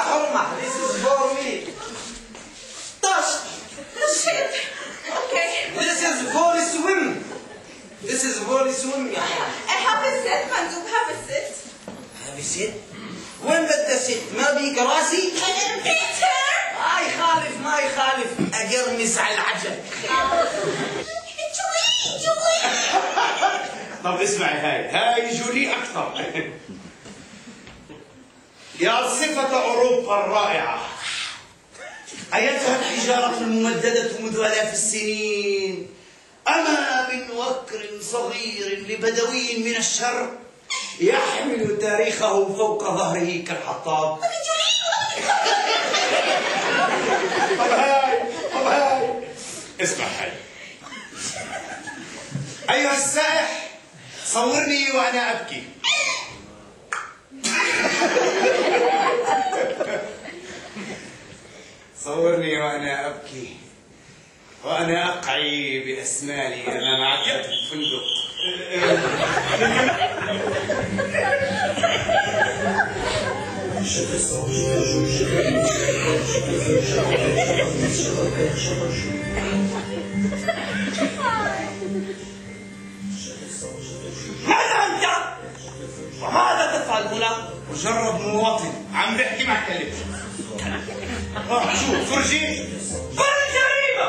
حرمة. This is for me. طش. Shit. Okay. This is for swim. This is for swim يا I have a set, مندوب have a set. have a set. وين بدها ست؟ ما بيك راسي؟ Peter. ما يخالف أقرمس على العجل. جولي. طب اسمعي هاي جولي أكثر. يا صفة أوروبا الرائعة، أيتها الحجارة الممددة منذ آلاف السنين، أما من وكر صغير لبدوي من الشرق يحمل تاريخه فوق ظهره كالحطاب. طب هاي اسمع هاي. أيها السائح صورني وأنا أبكي. صورني وأنا أبكي وأنا أقعي بأسناني أمام عتبة الفندق. ماذا أنت؟ وماذا تفعل هنا؟ مجرد مواطن عم بحكي مع كلب. شو فرجي؟ فرج جريمة.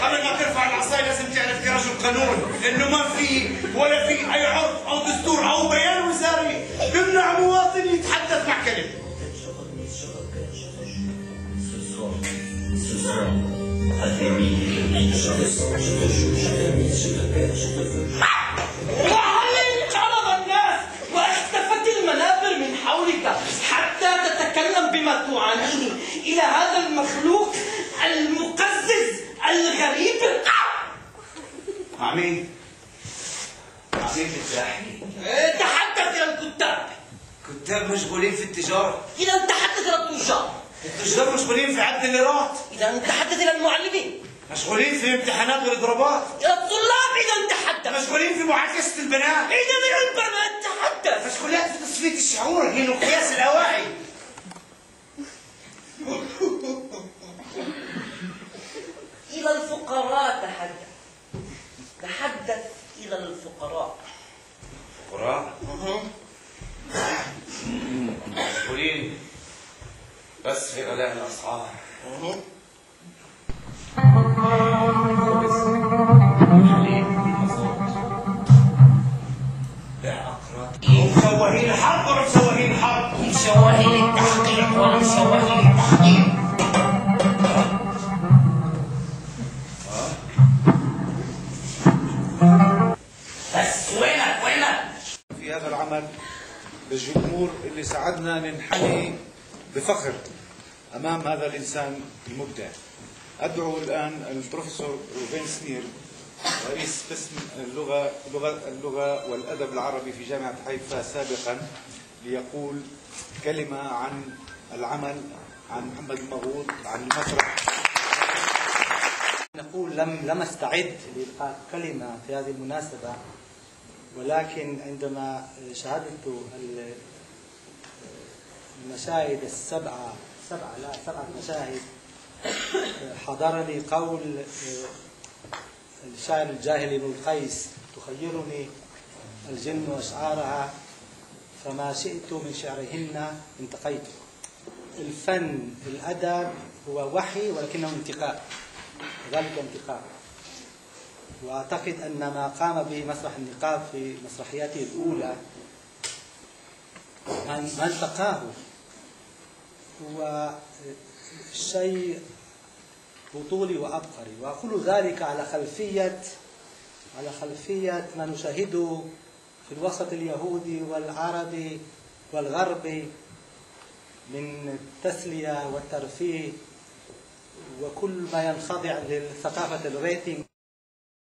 قبل ما ترفع العصاية لازم تعرف كرجل قانون انه ما في ولا في اي عرف او دستور او بيان وزاري يمنع مواطن يتحدث مع كلب. وعليك عرض الناس واختفت المنابر من حولك حتى تتكلم بما تعانيه إلى هذا المخلوق المقزز الغريب. مع مين بدي احكي؟ تحدث إلى الكتاب. كتاب مشغولين في التجارة. إذا تحدث إلى التجار. التجار مشغولين في عد الليرات. إذا تحدث إلى المعلمين. مشغولين في امتحانات الإضرابات. إلى الطلاب. إذا تحدث. مشغولين في معاكسة البنات. إذا إلى البنات تحدث. مشغولين في تصفية الشعور حين قياس الأواعي. إلى الفقراء تحدث إلى الفقراء. فقراء؟ مشغولين بس في غلاء الأسعار. مشوهين الحرب ولا مشوهين الحرب؟ مشوهين التحقيق ولا مشوهين التحقيق؟ بس وينك؟ في هذا العمل للجمهور اللي ساعدنا ننحني بفخر أمام هذا الإنسان المبدع. أدعو الآن البروفيسور روبين سنير رئيس قسم اللغة والأدب العربي في جامعة حيفا سابقا ليقول كلمة عن العمل، عن محمد المغوط، عن المسرح. نقول لم استعد لإلقاء كلمة في هذه المناسبة، ولكن عندما شاهدت المشاهد سبعة مشاهد حضرني قول الشاعر الجاهلي ابن القيس: تخيرني الجن وأشعارها فما شئت من شعرهن انتقيت. الفن الأدب هو وحي ولكنه انتقاء، ذلك انتقاء. وأعتقد أن ما قام به مسرح النقاب في مسرحياته الأولى ما التقاه هو شيء بطولي وعبقري، وأقول ذلك على خلفية ما نشاهده في الوسط اليهودي والعربي والغربي من التسلية والترفيه وكل ما ينخضع للثقافة الريتنج.